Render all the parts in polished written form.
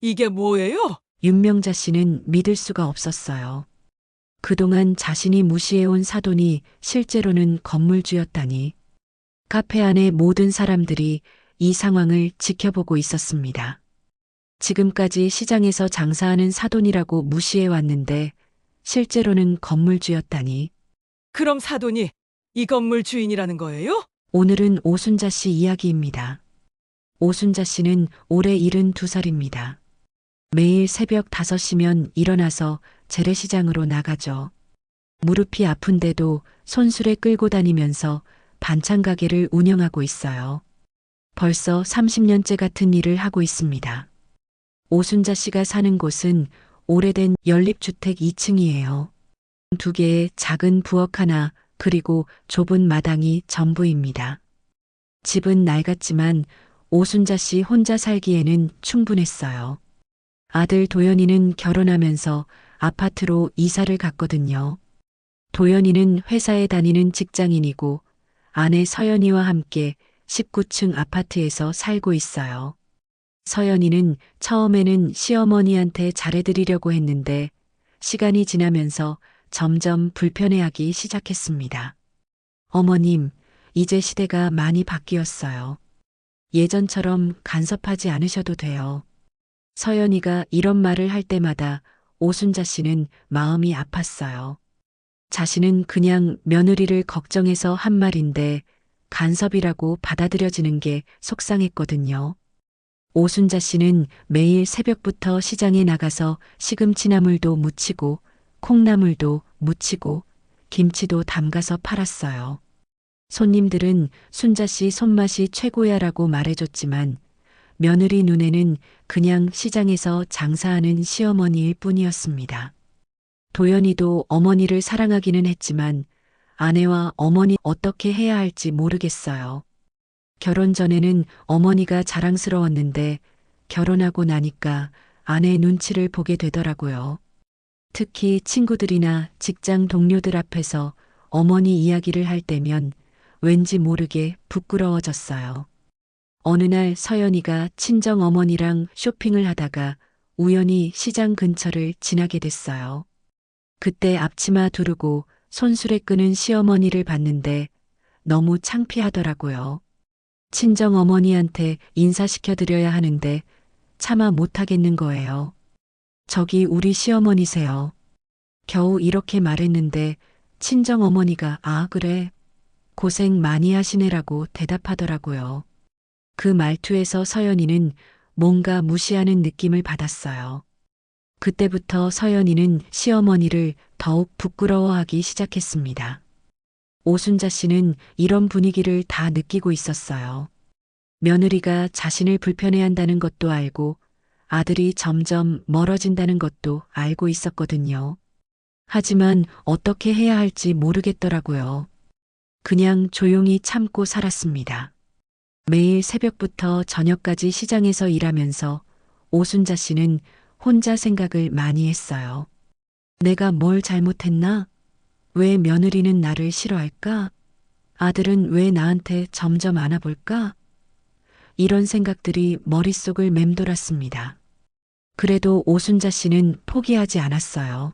이게 뭐예요? 윤명자 씨는 믿을 수가 없었어요. 그동안 자신이 무시해온 사돈이 실제로는 건물주였다니. 카페 안의 모든 사람들이 이 상황을 지켜보고 있었습니다. 지금까지 시장에서 장사하는 사돈이라고 무시해왔는데 실제로는 건물주였다니. 그럼 사돈이 이 건물 주인이라는 거예요? 오늘은 오순자 씨 이야기입니다. 오순자 씨는 올해 72살입니다. 매일 새벽 5시면 일어나서 재래시장으로 나가죠. 무릎이 아픈데도 손수레 끌고 다니면서 반찬 가게를 운영하고 있어요. 벌써 30년째 같은 일을 하고 있습니다. 오순자 씨가 사는 곳은 오래된 연립주택 2층이에요. 2개의 작은 부엌 하나 그리고 좁은 마당이 전부입니다. 집은 낡았지만 오순자 씨 혼자 살기에는 충분했어요. 아들 도연이는 결혼하면서 아파트로 이사를 갔거든요. 도연이는 회사에 다니는 직장인이고 아내 서연이와 함께 19층 아파트에서 살고 있어요. 서연이는 처음에는 시어머니한테 잘해드리려고 했는데 시간이 지나면서 점점 불편해하기 시작했습니다. 어머님, 이제 시대가 많이 바뀌었어요. 예전처럼 간섭하지 않으셔도 돼요. 서연이가 이런 말을 할 때마다 오순자 씨는 마음이 아팠어요. 자신은 그냥 며느리를 걱정해서 한 말인데 간섭이라고 받아들여지는 게 속상했거든요. 오순자 씨는 매일 새벽부터 시장에 나가서 시금치나물도 무치고 콩나물도 무치고 김치도 담가서 팔았어요. 손님들은 순자 씨 손맛이 최고야라고 말해줬지만 며느리 눈에는 그냥 시장에서 장사하는 시어머니일 뿐이었습니다. 도연이도 어머니를 사랑하기는 했지만 아내와 어머니 어떻게 해야 할지 모르겠어요. 결혼 전에는 어머니가 자랑스러웠는데 결혼하고 나니까 아내 눈치를 보게 되더라고요. 특히 친구들이나 직장 동료들 앞에서 어머니 이야기를 할 때면 왠지 모르게 부끄러워졌어요. 어느 날 서연이가 친정 어머니랑 쇼핑을 하다가 우연히 시장 근처를 지나게 됐어요. 그때 앞치마 두르고 손수레 끄는 시어머니를 봤는데 너무 창피하더라고요. 친정 어머니한테 인사시켜드려야 하는데 차마 못하겠는 거예요. 저기 우리 시어머니세요. 겨우 이렇게 말했는데 친정 어머니가 아 그래 고생 많이 하시네라고 대답하더라고요. 그 말투에서 서연이는 뭔가 무시하는 느낌을 받았어요. 그때부터 서연이는 시어머니를 더욱 부끄러워하기 시작했습니다. 오순자 씨는 이런 분위기를 다 느끼고 있었어요. 며느리가 자신을 불편해한다는 것도 알고 아들이 점점 멀어진다는 것도 알고 있었거든요. 하지만 어떻게 해야 할지 모르겠더라고요. 그냥 조용히 참고 살았습니다. 매일 새벽부터 저녁까지 시장에서 일하면서 오순자 씨는 혼자 생각을 많이 했어요. 내가 뭘 잘못했나? 왜 며느리는 나를 싫어할까? 아들은 왜 나한테 점점 안 와볼까? 이런 생각들이 머릿속을 맴돌았습니다. 그래도 오순자 씨는 포기하지 않았어요.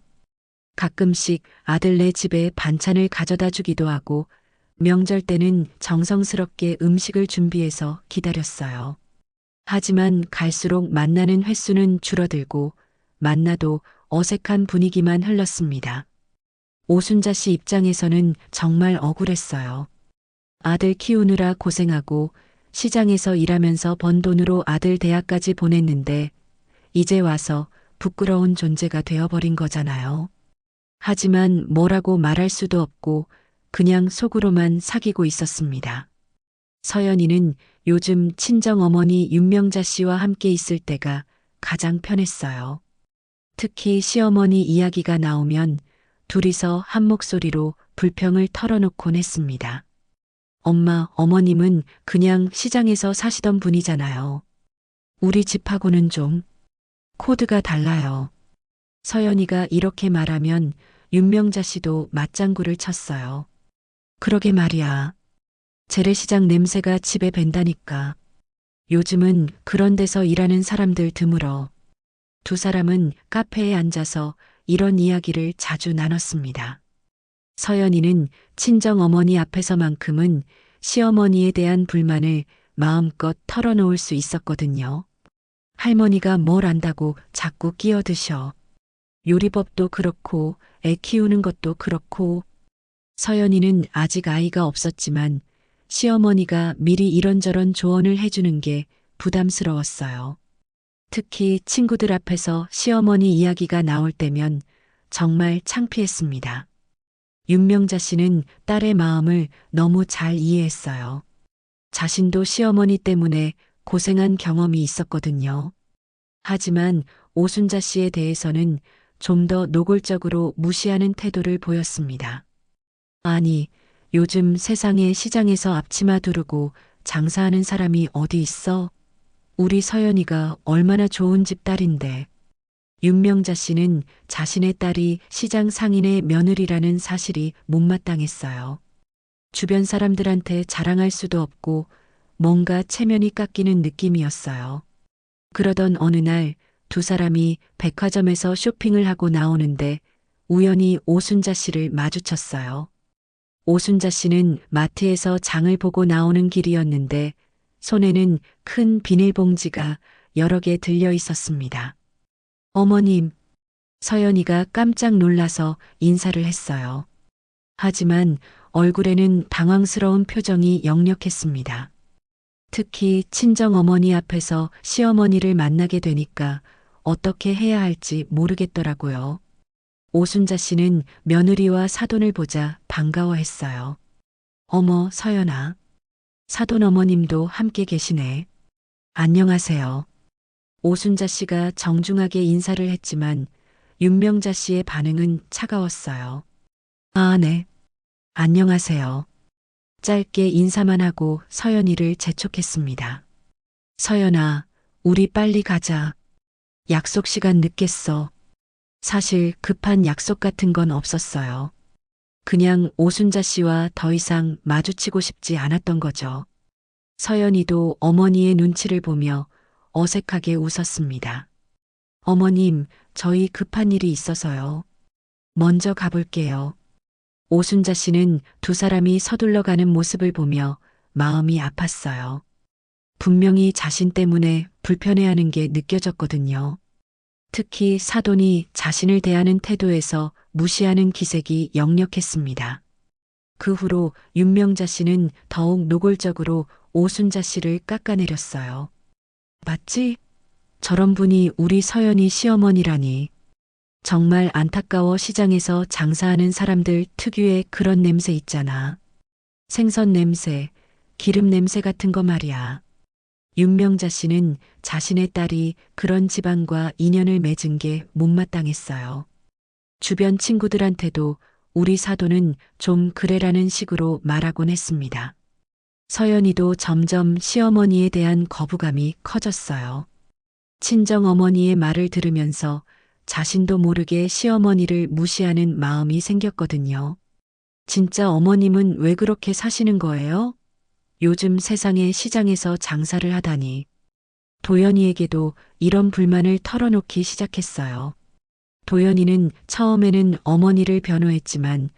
가끔씩 아들네 집에 반찬을 가져다 주기도 하고 명절 때는 정성스럽게 음식을 준비해서 기다렸어요. 하지만 갈수록 만나는 횟수는 줄어들고 만나도 어색한 분위기만 흘렀습니다. 오순자 씨 입장에서는 정말 억울했어요. 아들 키우느라 고생하고 시장에서 일하면서 번 돈으로 아들 대학까지 보냈는데 이제 와서 부끄러운 존재가 되어버린 거잖아요. 하지만 뭐라고 말할 수도 없고 그냥 속으로만 사귀고 있었습니다. 서연이는 요즘 친정어머니 윤명자 씨와 함께 있을 때가 가장 편했어요. 특히 시어머니 이야기가 나오면 둘이서 한 목소리로 불평을 털어놓곤 했습니다. 엄마, 어머님은 그냥 시장에서 사시던 분이잖아요. 우리 집하고는 좀 코드가 달라요. 서연이가 이렇게 말하면 윤명자 씨도 맞장구를 쳤어요. 그러게 말이야. 재래시장 냄새가 집에 밴다니까. 요즘은 그런 데서 일하는 사람들 드물어. 두 사람은 카페에 앉아서 이런 이야기를 자주 나눴습니다. 서연이는 친정 어머니 앞에서만큼은 시어머니에 대한 불만을 마음껏 털어놓을 수 있었거든요. 할머니가 뭘 안다고 자꾸 끼어드셔. 요리법도 그렇고 애 키우는 것도 그렇고. 서연이는 아직 아이가 없었지만 시어머니가 미리 이런저런 조언을 해주는 게 부담스러웠어요. 특히 친구들 앞에서 시어머니 이야기가 나올 때면 정말 창피했습니다. 윤명자 씨는 딸의 마음을 너무 잘 이해했어요. 자신도 시어머니 때문에 고생한 경험이 있었거든요. 하지만 오순자 씨에 대해서는 좀 더 노골적으로 무시하는 태도를 보였습니다. 아니, 요즘 세상에 시장에서 앞치마 두르고 장사하는 사람이 어디 있어? 우리 서연이가 얼마나 좋은 집 딸인데. 윤명자 씨는 자신의 딸이 시장 상인의 며느리라는 사실이 못마땅했어요. 주변 사람들한테 자랑할 수도 없고 뭔가 체면이 깎이는 느낌이었어요. 그러던 어느 날 두 사람이 백화점에서 쇼핑을 하고 나오는데 우연히 오순자 씨를 마주쳤어요. 오순자 씨는 마트에서 장을 보고 나오는 길이었는데 손에는 큰 비닐봉지가 여러 개 들려 있었습니다. 어머님, 서연이가 깜짝 놀라서 인사를 했어요. 하지만 얼굴에는 당황스러운 표정이 역력했습니다. 특히 친정 어머니 앞에서 시어머니를 만나게 되니까 어떻게 해야 할지 모르겠더라고요. 오순자 씨는 며느리와 사돈을 보자 반가워했어요. 어머, 서연아. 사돈 어머님도 함께 계시네. 안녕하세요. 오순자 씨가 정중하게 인사를 했지만 윤명자 씨의 반응은 차가웠어요. 아, 네. 안녕하세요. 짧게 인사만 하고 서연이를 재촉했습니다. 서연아, 우리 빨리 가자. 약속 시간 늦겠어. 사실 급한 약속 같은 건 없었어요. 그냥 오순자 씨와 더 이상 마주치고 싶지 않았던 거죠. 서연이도 어머니의 눈치를 보며 어색하게 웃었습니다. 어머님, 저희 급한 일이 있어서요. 먼저 가볼게요. 오순자 씨는 두 사람이 서둘러 가는 모습을 보며 마음이 아팠어요. 분명히 자신 때문에 불편해하는 게 느껴졌거든요. 특히 사돈이 자신을 대하는 태도에서 무시하는 기색이 역력했습니다. 그 후로 윤명자 씨는 더욱 노골적으로 오순자 씨를 깎아내렸어요. 맞지? 저런 분이 우리 서연이 시어머니라니. 정말 안타까워. 시장에서 장사하는 사람들 특유의 그런 냄새 있잖아. 생선 냄새, 기름 냄새 같은 거 말이야. 윤명자 씨는 자신의 딸이 그런 집안과 인연을 맺은 게 못마땅했어요. 주변 친구들한테도 우리 사돈은 좀 그래라는 식으로 말하곤 했습니다. 서연이도 점점 시어머니에 대한 거부감이 커졌어요. 친정 어머니의 말을 들으면서 자신도 모르게 시어머니를 무시하는 마음이 생겼거든요. 진짜 어머님은 왜 그렇게 사시는 거예요? 요즘 세상에 시장에서 장사를 하다니. 도연이에게도 이런 불만을 털어놓기 시작했어요. 도연이는 처음에는 어머니를 변호했지만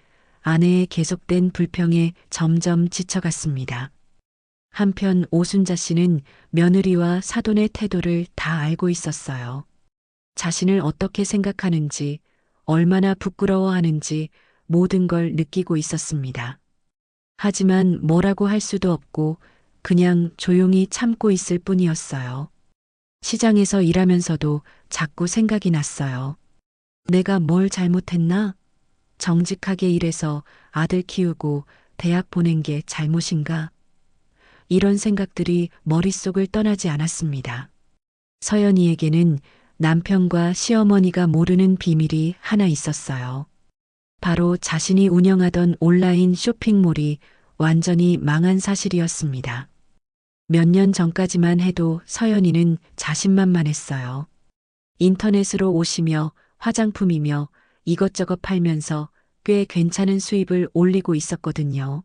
아내의 계속된 불평에 점점 지쳐갔습니다. 한편 오순자 씨는 며느리와 사돈의 태도를 다 알고 있었어요. 자신을 어떻게 생각하는지, 얼마나 부끄러워하는지 모든 걸 느끼고 있었습니다. 하지만 뭐라고 할 수도 없고 그냥 조용히 참고 있을 뿐이었어요. 시장에서 일하면서도 자꾸 생각이 났어요. 내가 뭘 잘못했나? 정직하게 일해서 아들 키우고 대학 보낸 게 잘못인가? 이런 생각들이 머릿속을 떠나지 않았습니다. 서연이에게는 남편과 시어머니가 모르는 비밀이 하나 있었어요. 바로 자신이 운영하던 온라인 쇼핑몰이 완전히 망한 사실이었습니다. 몇 년 전까지만 해도 서연이는 자신만만했어요. 인터넷으로 옷이며 화장품이며 이것저것 팔면서 꽤 괜찮은 수입을 올리고 있었거든요.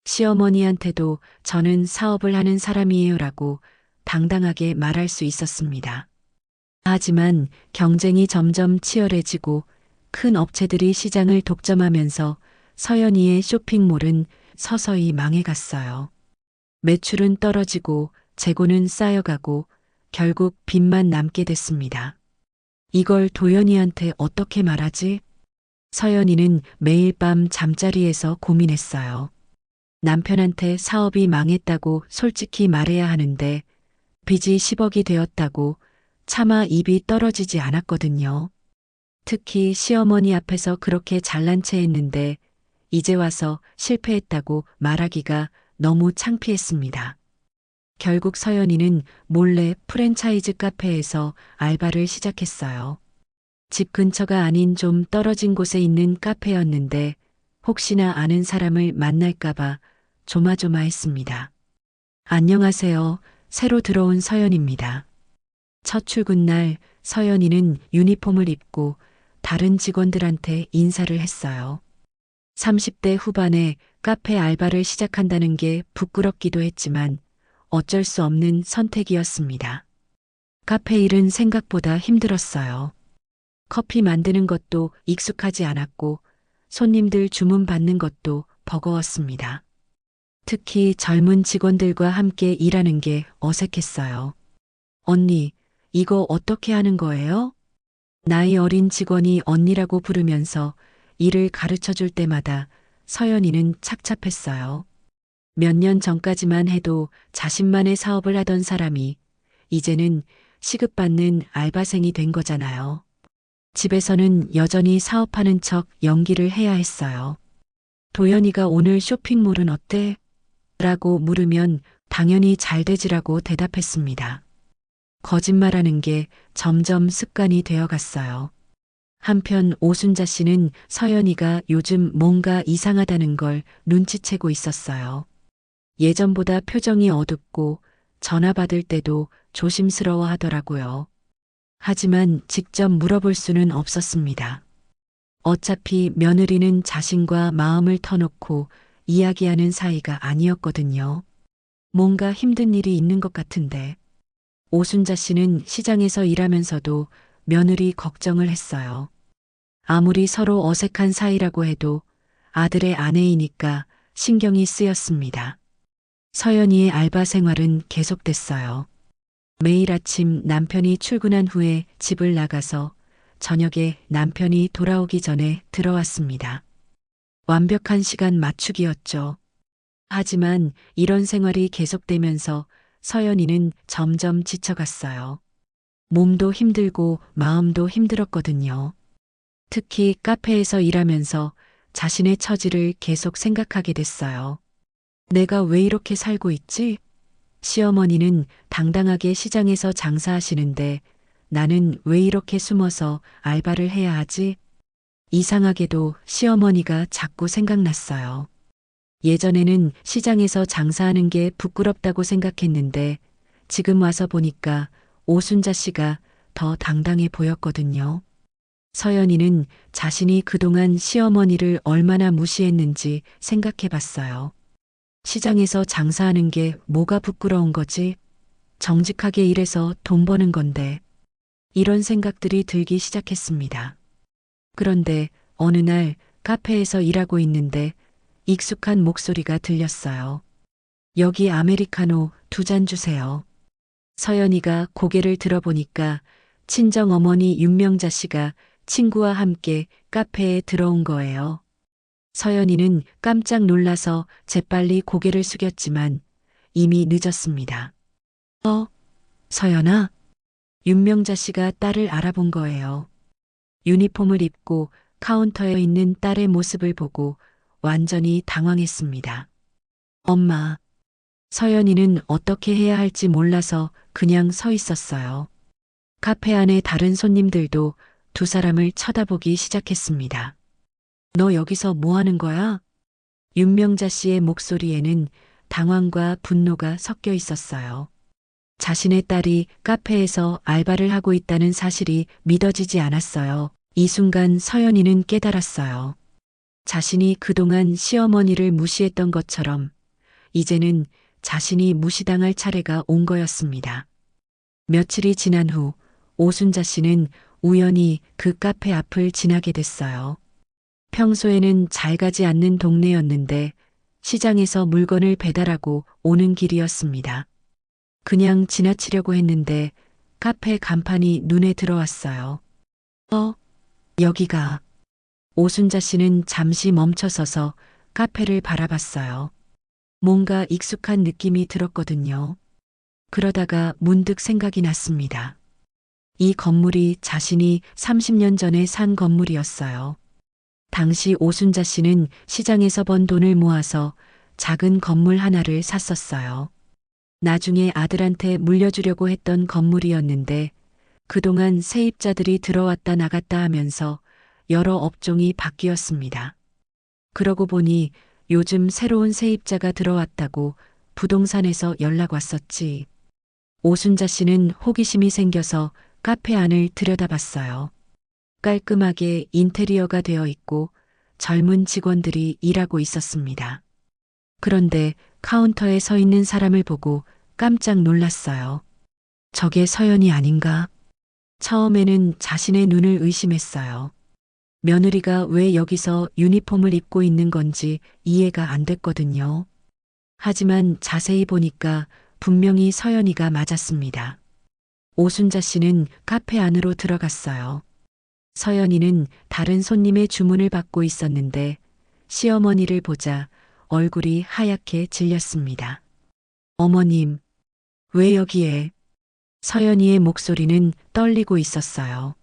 시어머니한테도 저는 사업을 하는 사람이에요라고 당당하게 말할 수 있었습니다. 하지만 경쟁이 점점 치열해지고 큰 업체들이 시장을 독점하면서 서연이의 쇼핑몰은 서서히 망해갔어요. 매출은 떨어지고 재고는 쌓여가고 결국 빚만 남게 됐습니다. 이걸 도연이한테 어떻게 말하지? 서연이는 매일 밤 잠자리에서 고민했어요. 남편한테 사업이 망했다고 솔직히 말해야 하는데 빚이 10억이 되었다고 차마 입이 떨어지지 않았거든요. 특히 시어머니 앞에서 그렇게 잘난 체 했는데 이제 와서 실패했다고 말하기가 너무 창피했습니다. 결국 서연이는 몰래 프랜차이즈 카페에서 알바를 시작했어요. 집 근처가 아닌 좀 떨어진 곳에 있는 카페였는데 혹시나 아는 사람을 만날까봐 조마조마했습니다. 안녕하세요. 새로 들어온 서연입니다. 첫 출근 날 서연이는 유니폼을 입고 다른 직원들한테 인사를 했어요. 30대 후반에 카페 알바를 시작한다는 게 부끄럽기도 했지만 어쩔 수 없는 선택이었습니다. 카페 일은 생각보다 힘들었어요. 커피 만드는 것도 익숙하지 않았고 손님들 주문 받는 것도 버거웠습니다. 특히 젊은 직원들과 함께 일하는 게 어색했어요. 언니, 이거 어떻게 하는 거예요? 나이 어린 직원이 언니라고 부르면서 일을 가르쳐 줄 때마다 서연이는 착잡했어요. 몇 년 전까지만 해도 자신만의 사업을 하던 사람이 이제는 시급받는 알바생이 된 거잖아요. 집에서는 여전히 사업하는 척 연기를 해야 했어요. 도연이가 오늘 쇼핑몰은 어때? 라고 물으면 당연히 잘 되지라고 대답했습니다. 거짓말하는 게 점점 습관이 되어 갔어요. 한편 오순자 씨는 서연이가 요즘 뭔가 이상하다는 걸 눈치채고 있었어요. 예전보다 표정이 어둡고 전화 받을 때도 조심스러워 하더라고요. 하지만 직접 물어볼 수는 없었습니다. 어차피 며느리는 자신과 마음을 터놓고 이야기하는 사이가 아니었거든요. 뭔가 힘든 일이 있는 것 같은데. 오순자 씨는 시장에서 일하면서도 며느리 걱정을 했어요. 아무리 서로 어색한 사이라고 해도 아들의 아내이니까 신경이 쓰였습니다. 서연이의 알바 생활은 계속됐어요. 매일 아침 남편이 출근한 후에 집을 나가서 저녁에 남편이 돌아오기 전에 들어왔습니다. 완벽한 시간 맞추기였죠. 하지만 이런 생활이 계속되면서 서연이는 점점 지쳐갔어요. 몸도 힘들고 마음도 힘들었거든요. 특히 카페에서 일하면서 자신의 처지를 계속 생각하게 됐어요. 내가 왜 이렇게 살고 있지? 시어머니는 당당하게 시장에서 장사하시는데 나는 왜 이렇게 숨어서 알바를 해야 하지? 이상하게도 시어머니가 자꾸 생각났어요. 예전에는 시장에서 장사하는 게 부끄럽다고 생각했는데 지금 와서 보니까 오순자 씨가 더 당당해 보였거든요. 서연이는 자신이 그동안 시어머니를 얼마나 무시했는지 생각해 봤어요. 시장에서 장사하는 게 뭐가 부끄러운 거지? 정직하게 일해서 돈 버는 건데. 이런 생각들이 들기 시작했습니다. 그런데 어느 날 카페에서 일하고 있는데 익숙한 목소리가 들렸어요. 여기 아메리카노 2잔 주세요. 서연이가 고개를 들어보니까 친정 어머니 윤명자 씨가 친구와 함께 카페에 들어온 거예요. 서연이는 깜짝 놀라서 재빨리 고개를 숙였지만 이미 늦었습니다. 서연아? 윤명자 씨가 딸을 알아본 거예요. 유니폼을 입고 카운터에 있는 딸의 모습을 보고 완전히 당황했습니다. 엄마. 서연이는 어떻게 해야 할지 몰라서 그냥 서 있었어요. 카페 안에 다른 손님들도 두 사람을 쳐다보기 시작했습니다. 너 여기서 뭐 하는 거야? 윤명자 씨의 목소리에는 당황과 분노가 섞여 있었어요. 자신의 딸이 카페에서 알바를 하고 있다는 사실이 믿어지지 않았어요. 이 순간 서연이는 깨달았어요. 자신이 그동안 시어머니를 무시했던 것처럼 이제는 자신이 무시당할 차례가 온 거였습니다. 며칠이 지난 후 오순자 씨는 우연히 그 카페 앞을 지나게 됐어요. 평소에는 잘 가지 않는 동네였는데 시장에서 물건을 배달하고 오는 길이었습니다. 그냥 지나치려고 했는데 카페 간판이 눈에 들어왔어요. 여기가. 오순자 씨는 잠시 멈춰서서 카페를 바라봤어요. 뭔가 익숙한 느낌이 들었거든요. 그러다가 문득 생각이 났습니다. 이 건물이 자신이 30년 전에 산 건물이었어요. 당시 오순자 씨는 시장에서 번 돈을 모아서 작은 건물 하나를 샀었어요. 나중에 아들한테 물려주려고 했던 건물이었는데 그동안 세입자들이 들어왔다 나갔다 하면서 여러 업종이 바뀌었습니다. 그러고 보니 요즘 새로운 세입자가 들어왔다고 부동산에서 연락 왔었지. 오순자 씨는 호기심이 생겨서 카페 안을 들여다봤어요. 깔끔하게 인테리어가 되어 있고 젊은 직원들이 일하고 있었습니다. 그런데 카운터에 서 있는 사람을 보고 깜짝 놀랐어요. 저게 서연이 아닌가? 처음에는 자신의 눈을 의심했어요. 며느리가 왜 여기서 유니폼을 입고 있는 건지 이해가 안 됐거든요. 하지만 자세히 보니까 분명히 서연이가 맞았습니다. 오순자 씨는 카페 안으로 들어갔어요. 서연이는 다른 손님의 주문을 받고 있었는데 시어머니를 보자 얼굴이 하얗게 질렸습니다. 어머님, 왜 여기에? 서연이의 목소리는 떨리고 있었어요.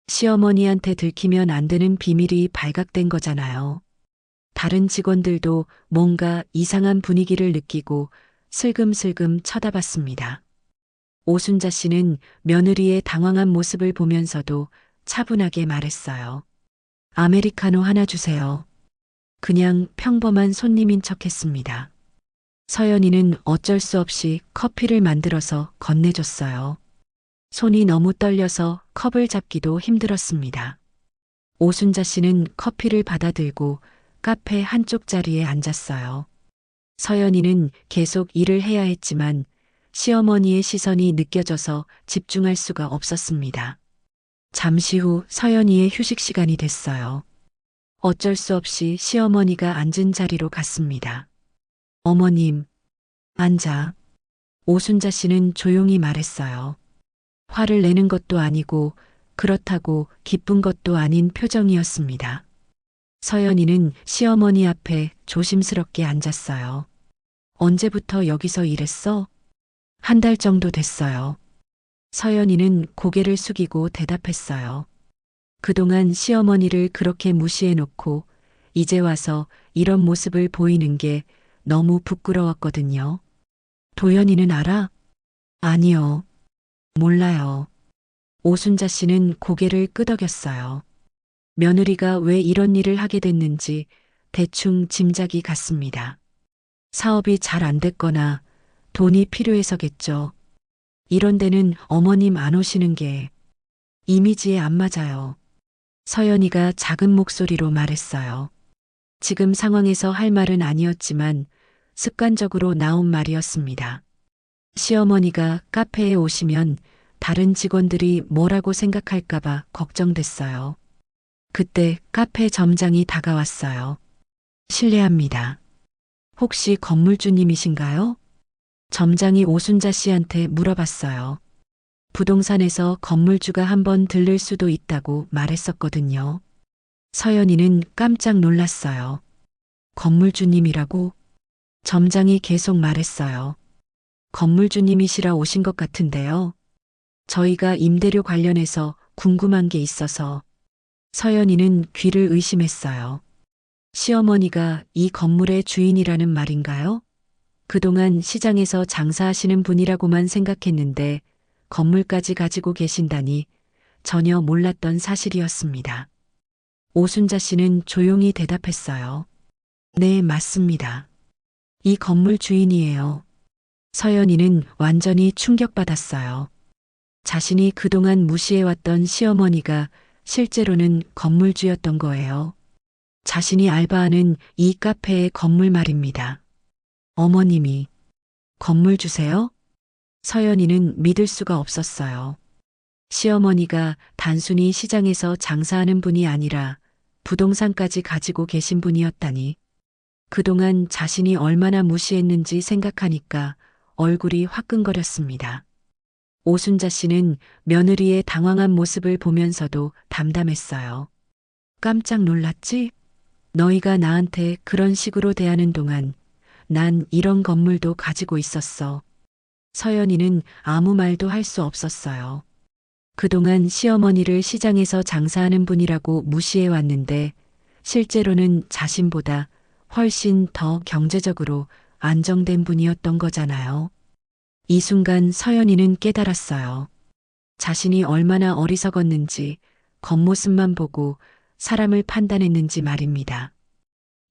시어머니한테 들키면 안 되는 비밀이 발각된 거잖아요. 다른 직원들도 뭔가 이상한 분위기를 느끼고 슬금슬금 쳐다봤습니다. 오순자 씨는 며느리의 당황한 모습을 보면서도 차분하게 말했어요. 아메리카노 하나 주세요. 그냥 평범한 손님인 척 했습니다. 서연이는 어쩔 수 없이 커피를 만들어서 건네줬어요. 손이 너무 떨려서 컵을 잡기도 힘들었습니다. 오순자 씨는 커피를 받아들고 카페 한쪽 자리에 앉았어요. 서연이는 계속 일을 해야 했지만 시어머니의 시선이 느껴져서 집중할 수가 없었습니다. 잠시 후 서연이의 휴식 시간이 됐어요. 어쩔 수 없이 시어머니가 앉은 자리로 갔습니다. 어머님, 앉아. 오순자 씨는 조용히 말했어요. 화를 내는 것도 아니고 그렇다고 기쁜 것도 아닌 표정이었습니다. 서연이는 시어머니 앞에 조심스럽게 앉았어요. 언제부터 여기서 일했어? 한 달 정도 됐어요. 서연이는 고개를 숙이고 대답했어요. 그동안 시어머니를 그렇게 무시해놓고 이제 와서 이런 모습을 보이는 게 너무 부끄러웠거든요. 도연이는 알아? 아니요. 몰라요. 오순자 씨는 고개를 끄덕였어요. 며느리가 왜 이런 일을 하게 됐는지 대충 짐작이 갔습니다. 사업이 잘 안 됐거나 돈이 필요해서겠죠. 이런 데는 어머님 안 오시는 게 이미지에 안 맞아요. 서연이가 작은 목소리로 말했어요. 지금 상황에서 할 말은 아니었지만 습관적으로 나온 말이었습니다. 시어머니가 카페에 오시면 다른 직원들이 뭐라고 생각할까봐 걱정됐어요. 그때 카페 점장이 다가왔어요. 실례합니다. 혹시 건물주님이신가요? 점장이 오순자 씨한테 물어봤어요. 부동산에서 건물주가 한번 들를 수도 있다고 말했었거든요. 서연이는 깜짝 놀랐어요. 건물주님이라고? 점장이 계속 말했어요. 건물주님이시라 오신 것 같은데요. 저희가 임대료 관련해서 궁금한 게 있어서. 서연이는 귀를 의심했어요. 시어머니가 이 건물의 주인이라는 말인가요? 그동안 시장에서 장사하시는 분이라고만 생각했는데 건물까지 가지고 계신다니 전혀 몰랐던 사실이었습니다. 오순자 씨는 조용히 대답했어요. 네, 맞습니다. 이 건물 주인이에요. 서연이는 완전히 충격받았어요. 자신이 그동안 무시해왔던 시어머니가 실제로는 건물주였던 거예요. 자신이 알바하는 이 카페의 건물 말입니다. 어머님이 건물 주세요? 서연이는 믿을 수가 없었어요. 시어머니가 단순히 시장에서 장사하는 분이 아니라 부동산까지 가지고 계신 분이었다니. 그동안 자신이 얼마나 무시했는지 생각하니까 얼굴이 화끈거렸습니다. 오순자 씨는 며느리의 당황한 모습을 보면서도 담담했어요. 깜짝 놀랐지? 너희가 나한테 그런 식으로 대하는 동안 난 이런 건물도 가지고 있었어. 서연이는 아무 말도 할 수 없었어요. 그동안 시어머니를 시장에서 장사하는 분이라고 무시해 왔는데 실제로는 자신보다 훨씬 더 경제적으로 안정된 분이었던 거잖아요. 이 순간 서연이는 깨달았어요. 자신이 얼마나 어리석었는지 겉모습만 보고 사람을 판단했는지 말입니다.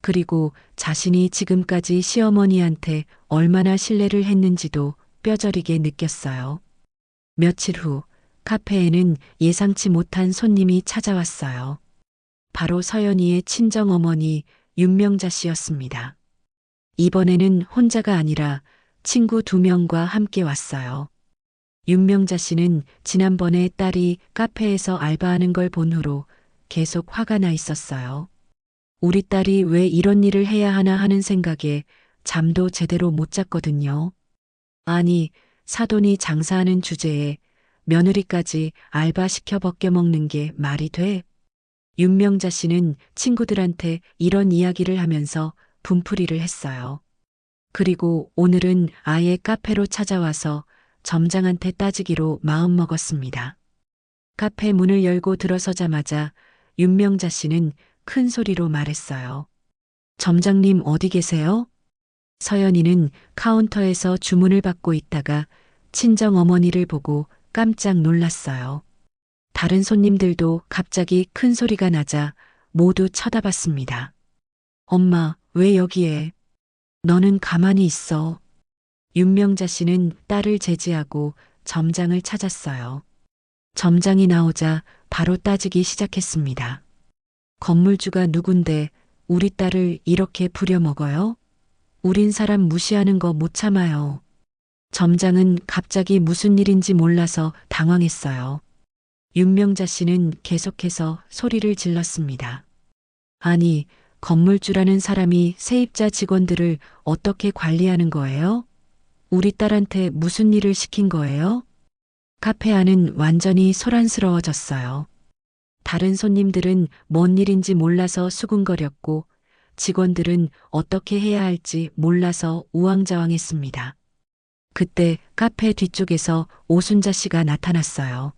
그리고 자신이 지금까지 시어머니한테 얼마나 신뢰를 했는지도 뼈저리게 느꼈어요. 며칠 후 카페에는 예상치 못한 손님이 찾아왔어요. 바로 서연이의 친정어머니 윤명자 씨였습니다. 이번에는 혼자가 아니라 친구 2명과 함께 왔어요. 윤명자 씨는 지난번에 딸이 카페에서 알바하는 걸 본 후로 계속 화가 나 있었어요. 우리 딸이 왜 이런 일을 해야 하나 하는 생각에 잠도 제대로 못 잤거든요. 아니, 사돈이 장사하는 주제에 며느리까지 알바시켜 벗겨먹는 게 말이 돼? 윤명자 씨는 친구들한테 이런 이야기를 하면서 분풀이를 했어요. 그리고 오늘은 아예 카페로 찾아와서 점장한테 따지기로 마음먹었습니다. 카페 문을 열고 들어서자마자 윤명자 씨는 큰 소리로 말했어요. 점장님 어디 계세요? 서연이는 카운터에서 주문을 받고 있다가 친정 어머니를 보고 깜짝 놀랐어요. 다른 손님들도 갑자기 큰 소리가 나자 모두 쳐다봤습니다. 엄마, 왜 여기에? 너는 가만히 있어. 윤명자 씨는 딸을 제지하고 점장을 찾았어요. 점장이 나오자 바로 따지기 시작했습니다. 건물주가 누군데 우리 딸을 이렇게 부려먹어요? 우린 사람 무시하는 거 못 참아요. 점장은 갑자기 무슨 일인지 몰라서 당황했어요. 윤명자 씨는 계속해서 소리를 질렀습니다. 아니, 건물주라는 사람이 세입자 직원들을 어떻게 관리하는 거예요? 우리 딸한테 무슨 일을 시킨 거예요? 카페 안은 완전히 소란스러워졌어요. 다른 손님들은 뭔 일인지 몰라서 수군거렸고 직원들은 어떻게 해야 할지 몰라서 우왕좌왕했습니다. 그때 카페 뒤쪽에서 오순자 씨가 나타났어요.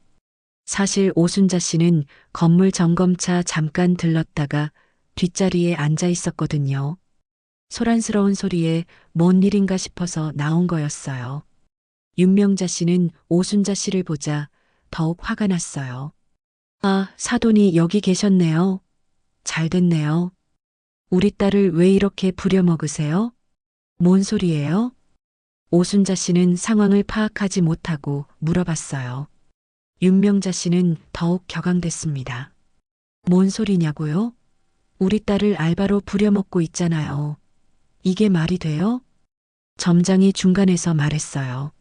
사실 오순자 씨는 건물 점검차 잠깐 들렀다가 뒷자리에 앉아 있었거든요. 소란스러운 소리에 뭔 일인가 싶어서 나온 거였어요. 윤명자 씨는 오순자 씨를 보자 더욱 화가 났어요. 아, 사돈이 여기 계셨네요. 잘 됐네요. 우리 딸을 왜 이렇게 부려먹으세요? 뭔 소리예요? 오순자 씨는 상황을 파악하지 못하고 물어봤어요. 윤명자 씨는 더욱 격앙됐습니다. 뭔 소리냐고요? 우리 딸을 알바로 부려먹고 있잖아요. 이게 말이 돼요? 점장이 중간에서 말했어요.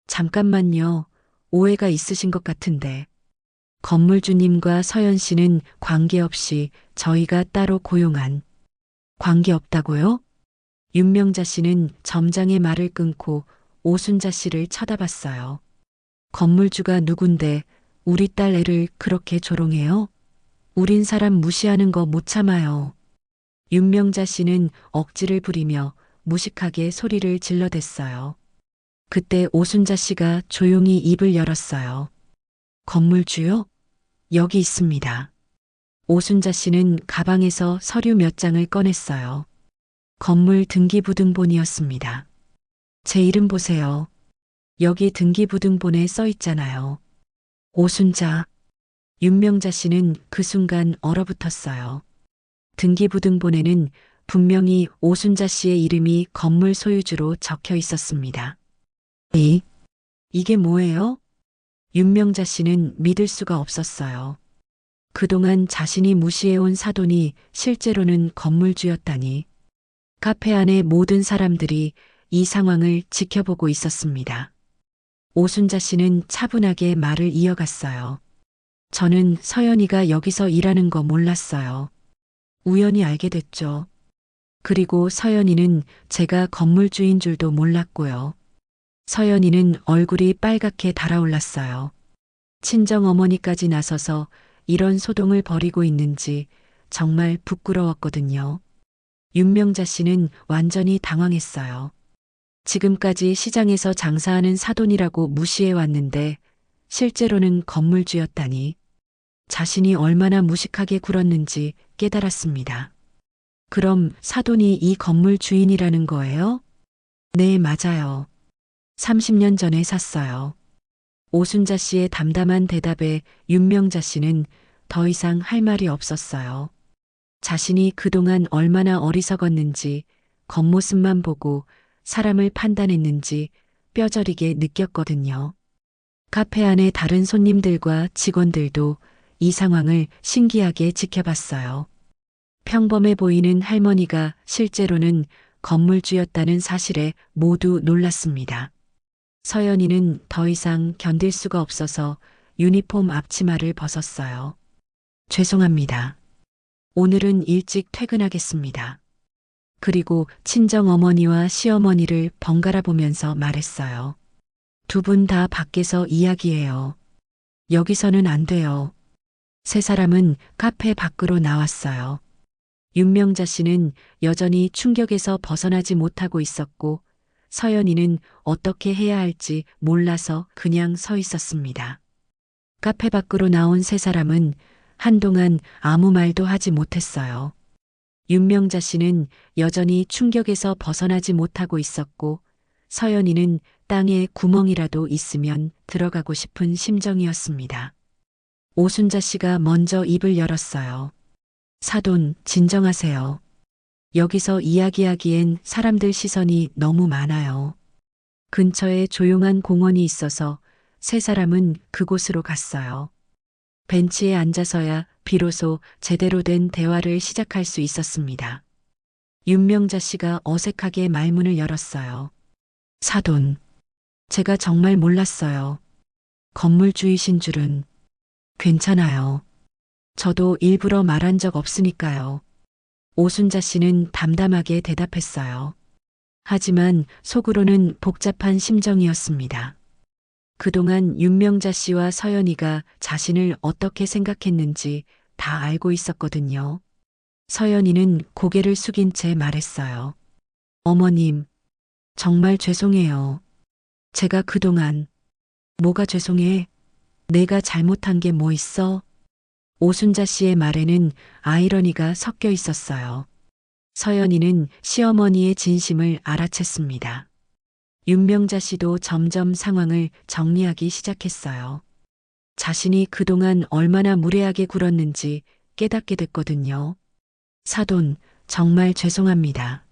잠깐만요. 오해가 있으신 것 같은데. 건물주님과 서연 씨는 관계없이 저희가 따로 고용한. 관계없다고요? 윤명자 씨는 점장의 말을 끊고 오순자 씨를 쳐다봤어요. 건물주가 누군데 우리 딸 애를 그렇게 조롱해요? 우린 사람 무시하는 거 못 참아요. 윤명자 씨는 억지를 부리며 무식하게 소리를 질러댔어요. 그때 오순자 씨가 조용히 입을 열었어요. 건물주요? 여기 있습니다. 오순자 씨는 가방에서 서류 몇 장을 꺼냈어요. 건물 등기부등본이었습니다. 제 이름 보세요. 여기 등기부등본에 써 있잖아요. 오순자. 윤명자 씨는 그 순간 얼어붙었어요. 등기부등본에는 분명히 오순자 씨의 이름이 건물 소유주로 적혀 있었습니다. 이게 뭐예요? 윤명자 씨는 믿을 수가 없었어요. 그동안 자신이 무시해온 사돈이 실제로는 건물주였다니. 카페 안의 모든 사람들이 이 상황을 지켜보고 있었습니다. 오순자 씨는 차분하게 말을 이어갔어요. 저는 서연이가 여기서 일하는 거 몰랐어요. 우연히 알게 됐죠. 그리고 서연이는 제가 건물주인 줄도 몰랐고요. 서연이는 얼굴이 빨갛게 달아올랐어요. 친정어머니까지 나서서 이런 소동을 벌이고 있는지 정말 부끄러웠거든요. 윤명자 씨는 완전히 당황했어요. 지금까지 시장에서 장사하는 사돈이라고 무시해 왔는데 실제로는 건물주였다니 자신이 얼마나 무식하게 굴었는지 깨달았습니다. 그럼 사돈이 이 건물 주인이라는 거예요? 네, 맞아요. 30년 전에 샀어요. 오순자 씨의 담담한 대답에 윤명자 씨는 더 이상 할 말이 없었어요. 자신이 그동안 얼마나 어리석었는지 겉모습만 보고 사람을 판단했는지 뼈저리게 느꼈거든요. 카페 안의 다른 손님들과 직원들도 이 상황을 신기하게 지켜봤어요. 평범해 보이는 할머니가 실제로는 건물주였다는 사실에 모두 놀랐습니다. 서연이는 더 이상 견딜 수가 없어서 유니폼 앞치마를 벗었어요. 죄송합니다. 오늘은 일찍 퇴근하겠습니다. 그리고 친정어머니와 시어머니를 번갈아 보면서 말했어요. 두 분 다 밖에서 이야기해요. 여기서는 안 돼요. 세 사람은 카페 밖으로 나왔어요. 윤명자 씨는 여전히 충격에서 벗어나지 못하고 있었고 서연이는 어떻게 해야 할지 몰라서 그냥 서 있었습니다. 카페 밖으로 나온 세 사람은 한동안 아무 말도 하지 못했어요. 윤명자 씨는 여전히 충격에서 벗어나지 못하고 있었고 서연이는 땅에 구멍이라도 있으면 들어가고 싶은 심정이었습니다. 오순자 씨가 먼저 입을 열었어요. 사돈, 진정하세요. 여기서 이야기하기엔 사람들 시선이 너무 많아요. 근처에 조용한 공원이 있어서 세 사람은 그곳으로 갔어요. 벤치에 앉아서야 비로소 제대로 된 대화를 시작할 수 있었습니다. 윤명자 씨가 어색하게 말문을 열었어요. 사돈, 제가 정말 몰랐어요. 건물주이신 줄은. 괜찮아요. 저도 일부러 말한 적 없으니까요. 오순자 씨는 담담하게 대답했어요. 하지만 속으로는 복잡한 심정이었습니다. 그동안 윤명자 씨와 서연이가 자신을 어떻게 생각했는지 다 알고 있었거든요. 서연이는 고개를 숙인 채 말했어요. 어머님, 정말 죄송해요. 제가 그동안 뭐가 죄송해? 내가 잘못한 게 뭐 있어? 오순자 씨의 말에는 아이러니가 섞여 있었어요. 서연이는 시어머니의 진심을 알아챘습니다. 윤명자 씨도 점점 상황을 정리하기 시작했어요. 자신이 그동안 얼마나 무례하게 굴었는지 깨닫게 됐거든요. 사돈, 정말 죄송합니다.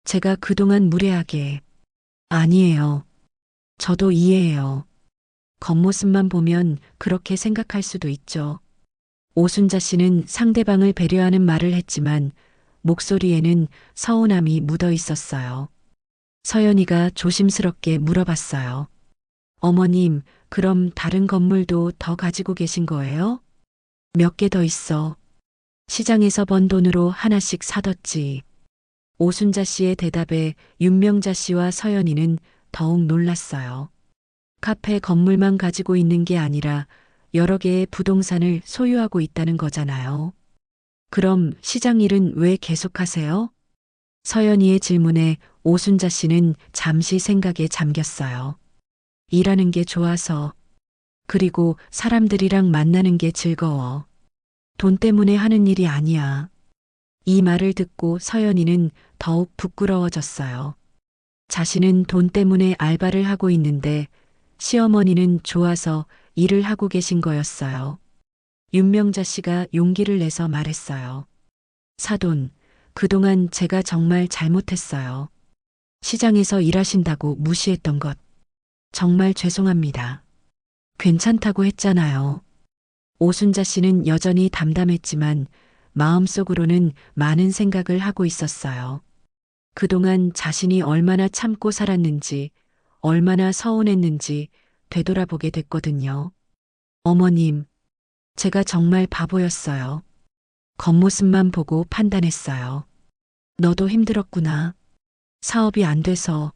제가 그동안 무례하게. 아니에요. 저도 이해해요. 겉모습만 보면 그렇게 생각할 수도 있죠. 오순자 씨는 상대방을 배려하는 말을 했지만 목소리에는 서운함이 묻어 있었어요. 서연이가 조심스럽게 물어봤어요. 어머님, 그럼 다른 건물도 더 가지고 계신 거예요? 몇 개 더 있어. 시장에서 번 돈으로 하나씩 사뒀지. 오순자 씨의 대답에 윤명자 씨와 서연이는 더욱 놀랐어요. 카페 건물만 가지고 있는 게 아니라 여러 개의 부동산을 소유하고 있다는 거잖아요. 그럼 시장 일은 왜 계속하세요? 서연이의 질문에 오순자 씨는 잠시 생각에 잠겼어요. 일하는 게 좋아서, 그리고 사람들이랑 만나는 게 즐거워. 돈 때문에 하는 일이 아니야. 이 말을 듣고 서연이는 더욱 부끄러워졌어요. 자신은 돈 때문에 알바를 하고 있는데 시어머니는 좋아서 일을 하고 계신 거였어요. 윤명자 씨가 용기를 내서 말했어요. 사돈, 그동안 제가 정말 잘못했어요. 시장에서 일하신다고 무시했던 것. 정말 죄송합니다. 괜찮다고 했잖아요. 오순자 씨는 여전히 담담했지만 마음속으로는 많은 생각을 하고 있었어요. 그동안 자신이 얼마나 참고 살았는지, 얼마나 서운했는지 되돌아보게 됐거든요. 어머님, 제가 정말 바보였어요. 겉모습만 보고 판단했어요. 너도 힘들었구나. 사업이 안 돼서.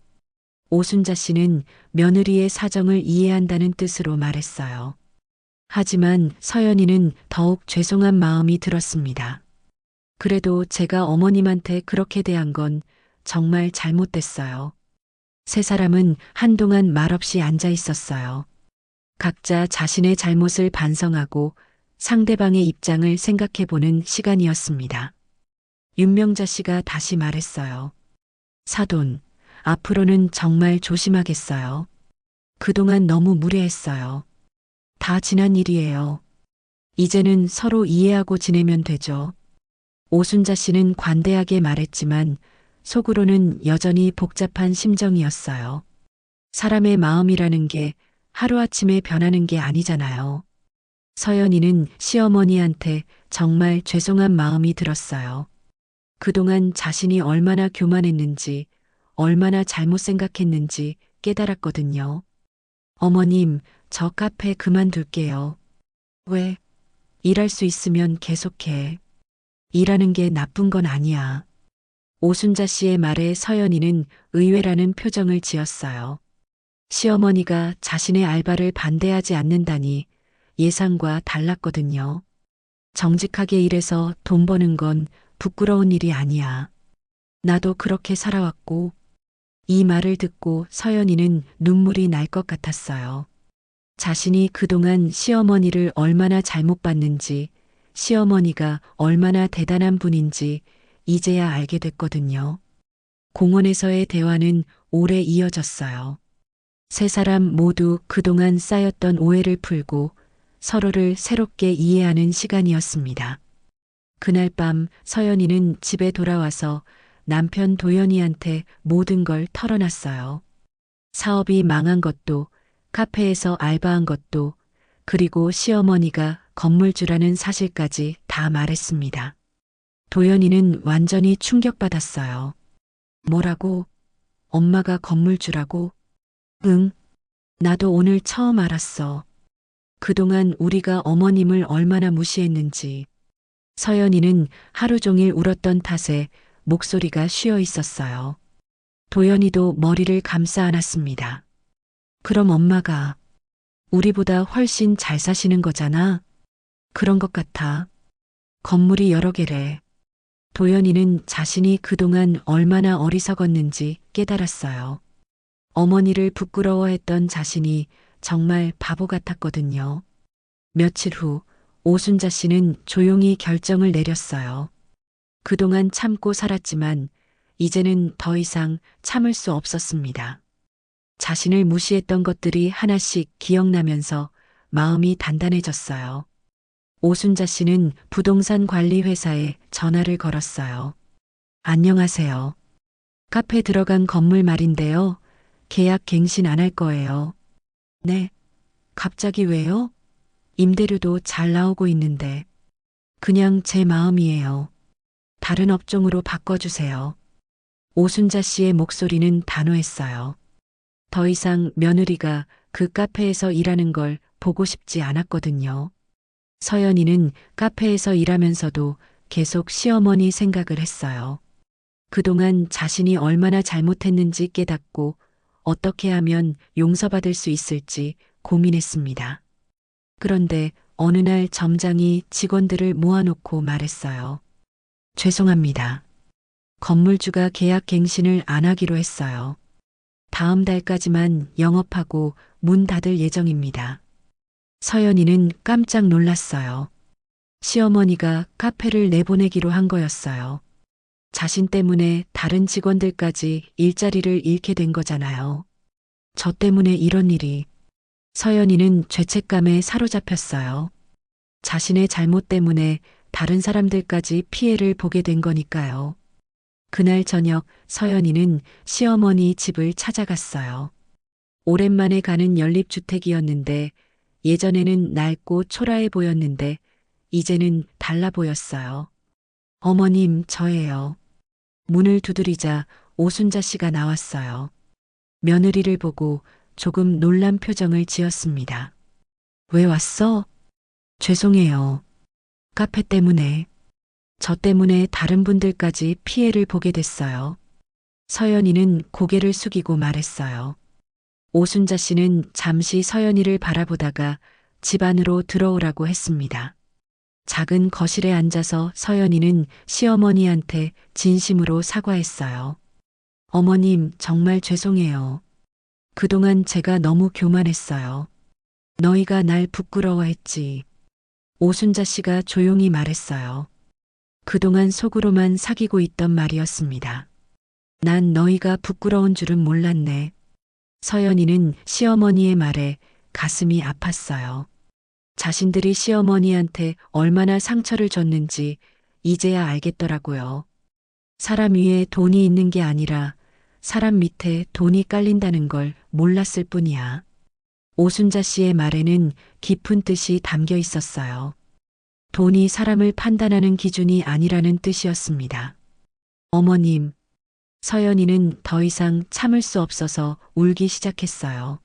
오순자 씨는 며느리의 사정을 이해한다는 뜻으로 말했어요. 하지만 서연이는 더욱 죄송한 마음이 들었습니다. 그래도 제가 어머님한테 그렇게 대한 건 정말 잘못됐어요. 세 사람은 한동안 말없이 앉아 있었어요. 각자 자신의 잘못을 반성하고 상대방의 입장을 생각해 보는 시간이었습니다. 윤명자 씨가 다시 말했어요. 사돈, 앞으로는 정말 조심하겠어요. 그동안 너무 무례했어요. 다 지난 일이에요. 이제는 서로 이해하고 지내면 되죠. 오순자 씨는 관대하게 말했지만 속으로는 여전히 복잡한 심정이었어요. 사람의 마음이라는 게 하루아침에 변하는 게 아니잖아요. 서연이는 시어머니한테 정말 죄송한 마음이 들었어요. 그동안 자신이 얼마나 교만했는지, 얼마나 잘못 생각했는지 깨달았거든요. 어머님, 저 카페 그만둘게요. 왜? 일할 수 있으면 계속해. 일하는 게 나쁜 건 아니야. 오순자 씨의 말에 서연이는 의외라는 표정을 지었어요. 시어머니가 자신의 알바를 반대하지 않는다니 예상과 달랐거든요. 정직하게 일해서 돈 버는 건 부끄러운 일이 아니야. 나도 그렇게 살아왔고. 이 말을 듣고 서연이는 눈물이 날 것 같았어요. 자신이 그동안 시어머니를 얼마나 잘못 봤는지, 시어머니가 얼마나 대단한 분인지 이제야 알게 됐거든요. 공원에서의 대화는 오래 이어졌어요. 세 사람 모두 그동안 쌓였던 오해를 풀고 서로를 새롭게 이해하는 시간이었습니다. 그날 밤 서연이는 집에 돌아와서 남편 도연이한테 모든 걸 털어놨어요. 사업이 망한 것도, 카페에서 알바한 것도, 그리고 시어머니가 건물주라는 사실까지 다 말했습니다. 도연이는 완전히 충격받았어요. 뭐라고? 엄마가 건물주라고? 응, 나도 오늘 처음 알았어. 그동안 우리가 어머님을 얼마나 무시했는지. 서연이는 하루 종일 울었던 탓에 목소리가 쉬어 있었어요. 도연이도 머리를 감싸 안았습니다. 그럼 엄마가 우리보다 훨씬 잘 사시는 거잖아. 그런 것 같아. 건물이 여러 개래. 도연이는 자신이 그동안 얼마나 어리석었는지 깨달았어요. 어머니를 부끄러워했던 자신이 정말 바보 같았거든요. 며칠 후 오순자 씨는 조용히 결정을 내렸어요. 그동안 참고 살았지만 이제는 더 이상 참을 수 없었습니다. 자신을 무시했던 것들이 하나씩 기억나면서 마음이 단단해졌어요. 오순자 씨는 부동산 관리 회사에 전화를 걸었어요. 안녕하세요. 카페 들어간 건물 말인데요. 계약 갱신 안 할 거예요. 네. 갑자기 왜요? 임대료도 잘 나오고 있는데. 그냥 제 마음이에요. 다른 업종으로 바꿔주세요. 오순자 씨의 목소리는 단호했어요. 더 이상 며느리가 그 카페에서 일하는 걸 보고 싶지 않았거든요. 서연이는 카페에서 일하면서도 계속 시어머니 생각을 했어요. 그동안 자신이 얼마나 잘못했는지 깨닫고 어떻게 하면 용서받을 수 있을지 고민했습니다. 그런데 어느 날 점장이 직원들을 모아놓고 말했어요. 죄송합니다. 건물주가 계약 갱신을 안 하기로 했어요. 다음 달까지만 영업하고 문 닫을 예정입니다. 서연이는 깜짝 놀랐어요. 시어머니가 카페를 내보내기로 한 거였어요. 자신 때문에 다른 직원들까지 일자리를 잃게 된 거잖아요. 저 때문에 이런 일이. 서연이는 죄책감에 사로잡혔어요. 자신의 잘못 때문에 다른 사람들까지 피해를 보게 된 거니까요. 그날 저녁 서연이는 시어머니 집을 찾아갔어요. 오랜만에 가는 연립주택이었는데 예전에는 낡고 초라해 보였는데 이제는 달라 보였어요. 어머님, 저예요. 문을 두드리자 오순자 씨가 나왔어요. 며느리를 보고 조금 놀란 표정을 지었습니다. 왜 왔어? 죄송해요. 카페 때문에. 저 때문에 다른 분들까지 피해를 보게 됐어요. 서연이는 고개를 숙이고 말했어요. 오순자 씨는 잠시 서연이를 바라보다가 집 안으로 들어오라고 했습니다. 작은 거실에 앉아서 서연이는 시어머니한테 진심으로 사과했어요. 어머님, 정말 죄송해요. 그동안 제가 너무 교만했어요. 너희가 날 부끄러워했지. 오순자 씨가 조용히 말했어요. 그동안 속으로만 사귀고 있던 말이었습니다. 난 너희가 부끄러운 줄은 몰랐네. 서연이는 시어머니의 말에 가슴이 아팠어요. 자신들이 시어머니한테 얼마나 상처를 줬는지 이제야 알겠더라고요. 사람 위에 돈이 있는 게 아니라 사람 밑에 돈이 깔린다는 걸 몰랐을 뿐이야. 오순자 씨의 말에는 깊은 뜻이 담겨 있었어요. 돈이 사람을 판단하는 기준이 아니라는 뜻이었습니다. 어머님, 서연이는 더 이상 참을 수 없어서 울기 시작했어요.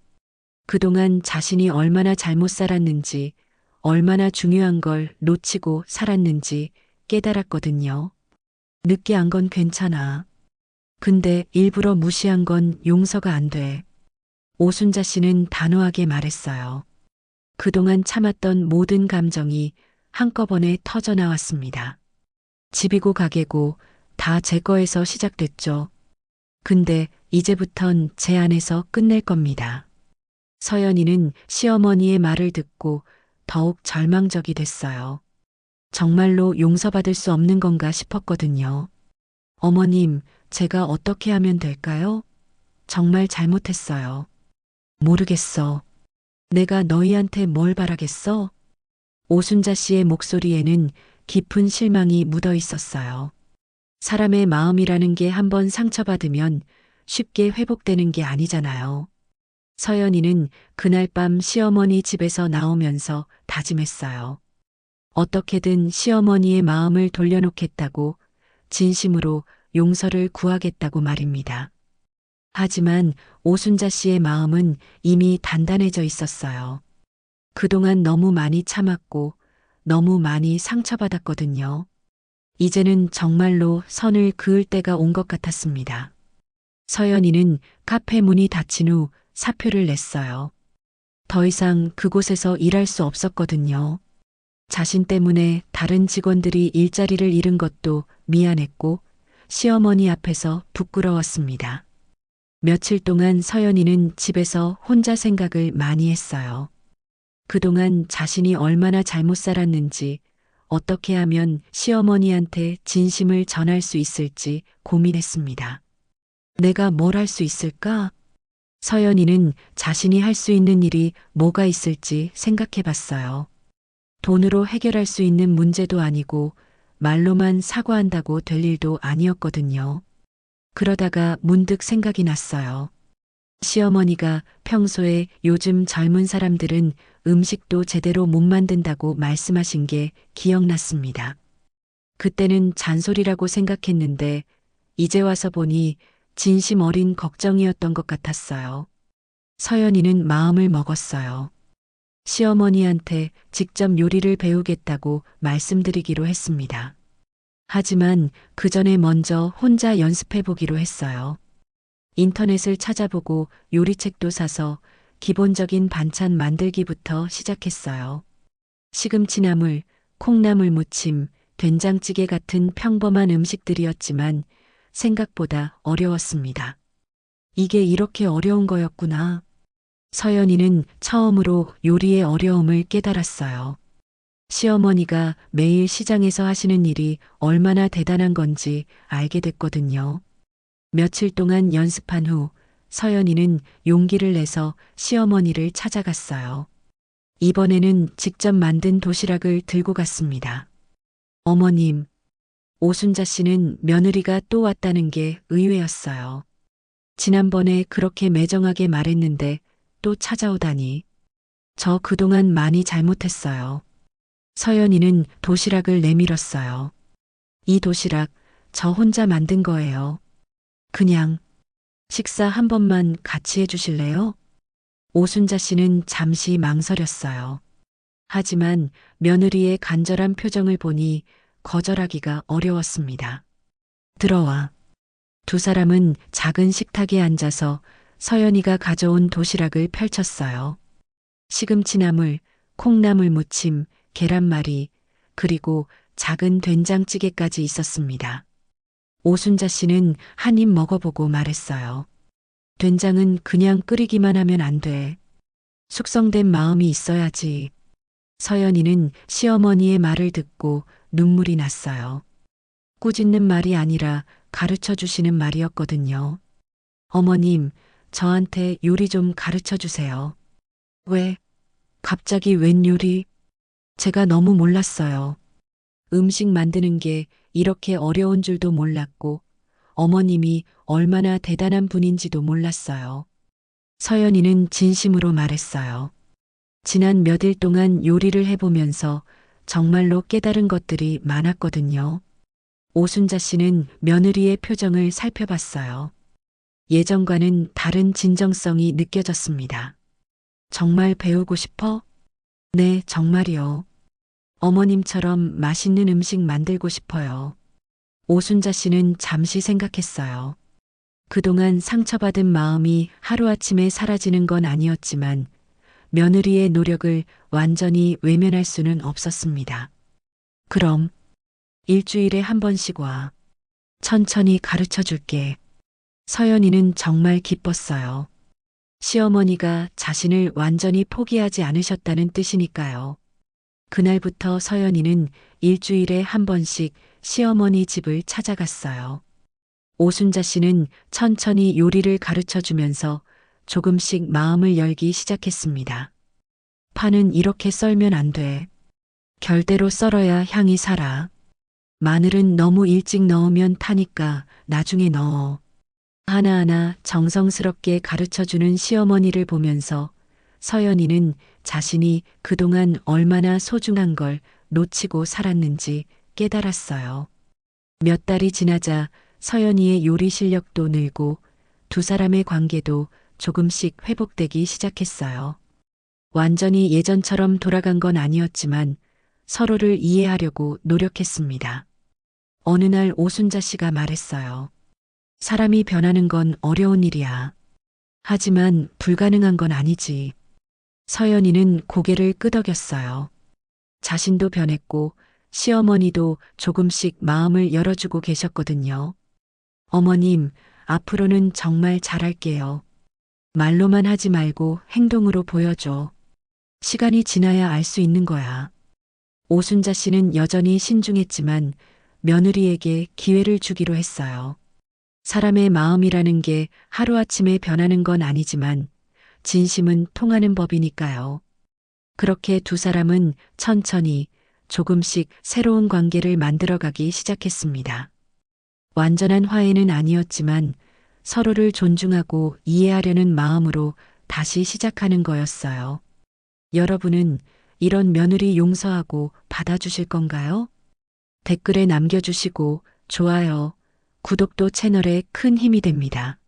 그동안 자신이 얼마나 잘못 살았는지, 얼마나 중요한 걸 놓치고 살았는지 깨달았거든요. 늦게 안 건 괜찮아. 근데 일부러 무시한 건 용서가 안 돼. 오순자 씨는 단호하게 말했어요. 그동안 참았던 모든 감정이 한꺼번에 터져 나왔습니다. 집이고 가게고 다 제 거에서 시작됐죠. 근데 이제부턴 제 안에서 끝낼 겁니다. 서연이는 시어머니의 말을 듣고 더욱 절망적이 됐어요. 정말로 용서받을 수 없는 건가 싶었거든요. 어머님, 제가 어떻게 하면 될까요? 정말 잘못했어요. 모르겠어. 내가 너희한테 뭘 바라겠어? 오순자 씨의 목소리에는 깊은 실망이 묻어 있었어요. 사람의 마음이라는 게 한번 상처받으면 쉽게 회복되는 게 아니잖아요. 서연이는 그날 밤 시어머니 집에서 나오면서 다짐했어요. 어떻게든 시어머니의 마음을 돌려놓겠다고 진심으로 용서를 구하겠다고 말입니다. 하지만 오순자 씨의 마음은 이미 단단해져 있었어요. 그동안 너무 많이 참았고 너무 많이 상처받았거든요. 이제는 정말로 선을 그을 때가 온 것 같았습니다. 서연이는 카페 문이 닫힌 후 사표를 냈어요. 더 이상 그곳에서 일할 수 없었거든요. 자신 때문에 다른 직원들이 일자리를 잃은 것도 미안했고 시어머니 앞에서 부끄러웠습니다. 며칠 동안 서연이는 집에서 혼자 생각을 많이 했어요. 그동안 자신이 얼마나 잘못 살았는지, 어떻게 하면 시어머니한테 진심을 전할 수 있을지 고민했습니다. 내가 뭘 할 수 있을까? 서연이는 자신이 할 수 있는 일이 뭐가 있을지 생각해 봤어요. 돈으로 해결할 수 있는 문제도 아니고 말로만 사과한다고 될 일도 아니었거든요. 그러다가 문득 생각이 났어요. 시어머니가 평소에 요즘 젊은 사람들은 음식도 제대로 못 만든다고 말씀하신 게 기억났습니다. 그때는 잔소리라고 생각했는데 이제 와서 보니 진심 어린 걱정이었던 것 같았어요. 서연이는 마음을 먹었어요. 시어머니한테 직접 요리를 배우겠다고 말씀드리기로 했습니다. 하지만 그 전에 먼저 혼자 연습해 보기로 했어요. 인터넷을 찾아보고 요리책도 사서 기본적인 반찬 만들기부터 시작했어요. 시금치나물, 콩나물 무침, 된장찌개 같은 평범한 음식들이었지만 생각보다 어려웠습니다. 이게 이렇게 어려운 거였구나. 서연이는 처음으로 요리의 어려움을 깨달았어요. 시어머니가 매일 시장에서 하시는 일이 얼마나 대단한 건지 알게 됐거든요. 며칠 동안 연습한 후 서연이는 용기를 내서 시어머니를 찾아갔어요. 이번에는 직접 만든 도시락을 들고 갔습니다. 어머님, 오순자 씨는 며느리가 또 왔다는 게 의외였어요. 지난번에 그렇게 매정하게 말했는데 또 찾아오다니. 저 그동안 많이 잘못했어요. 서연이는 도시락을 내밀었어요. 이 도시락 저 혼자 만든 거예요. 그냥 식사 한 번만 같이 해주실래요? 오순자 씨는 잠시 망설였어요. 하지만 며느리의 간절한 표정을 보니 거절하기가 어려웠습니다. 들어와. 두 사람은 작은 식탁에 앉아서 서연이가 가져온 도시락을 펼쳤어요. 시금치나물, 콩나물 무침, 계란말이, 그리고 작은 된장찌개까지 있었습니다. 오순자 씨는 한 입 먹어보고 말했어요. 된장은 그냥 끓이기만 하면 안 돼. 숙성된 마음이 있어야지. 서연이는 시어머니의 말을 듣고 눈물이 났어요. 꾸짖는 말이 아니라 가르쳐 주시는 말이었거든요. 어머님, 저한테 요리 좀 가르쳐 주세요. 왜? 갑자기 웬 요리? 제가 너무 몰랐어요. 음식 만드는 게 이렇게 어려운 줄도 몰랐고, 어머님이 얼마나 대단한 분인지도 몰랐어요. 서연이는 진심으로 말했어요. 지난 몇 일 동안 요리를 해보면서 정말로 깨달은 것들이 많았거든요. 오순자 씨는 며느리의 표정을 살펴봤어요. 예전과는 다른 진정성이 느껴졌습니다. 정말 배우고 싶어? 네, 정말이요. 어머님처럼 맛있는 음식 만들고 싶어요. 오순자 씨는 잠시 생각했어요. 그동안 상처받은 마음이 하루아침에 사라지는 건 아니었지만 며느리의 노력을 완전히 외면할 수는 없었습니다. 그럼 일주일에 한 번씩 와. 천천히 가르쳐 줄게. 서연이는 정말 기뻤어요. 시어머니가 자신을 완전히 포기하지 않으셨다는 뜻이니까요. 그날부터 서연이는 일주일에 한 번씩 시어머니 집을 찾아갔어요. 오순자 씨는 천천히 요리를 가르쳐 주면서 조금씩 마음을 열기 시작했습니다. 파는 이렇게 썰면 안 돼. 결대로 썰어야 향이 살아. 마늘은 너무 일찍 넣으면 타니까 나중에 넣어. 하나하나 정성스럽게 가르쳐 주는 시어머니를 보면서 서연이는 자신이 그동안 얼마나 소중한 걸 놓치고 살았는지 깨달았어요. 몇 달이 지나자 서연이의 요리 실력도 늘고 두 사람의 관계도 조금씩 회복되기 시작했어요. 완전히 예전처럼 돌아간 건 아니었지만 서로를 이해하려고 노력했습니다. 어느 날 오순자 씨가 말했어요. 사람이 변하는 건 어려운 일이야. 하지만 불가능한 건 아니지. 서연이는 고개를 끄덕였어요. 자신도 변했고 시어머니도 조금씩 마음을 열어주고 계셨거든요. 어머님, 앞으로는 정말 잘할게요. 말로만 하지 말고 행동으로 보여줘. 시간이 지나야 알 수 있는 거야. 오순자 씨는 여전히 신중했지만 며느리에게 기회를 주기로 했어요. 사람의 마음이라는 게 하루아침에 변하는 건 아니지만 진심은 통하는 법이니까요. 그렇게 두 사람은 천천히 조금씩 새로운 관계를 만들어가기 시작했습니다. 완전한 화해는 아니었지만 서로를 존중하고 이해하려는 마음으로 다시 시작하는 거였어요. 여러분은 이런 며느리 용서하고 받아주실 건가요? 댓글에 남겨주시고 좋아요, 구독도 채널에 큰 힘이 됩니다.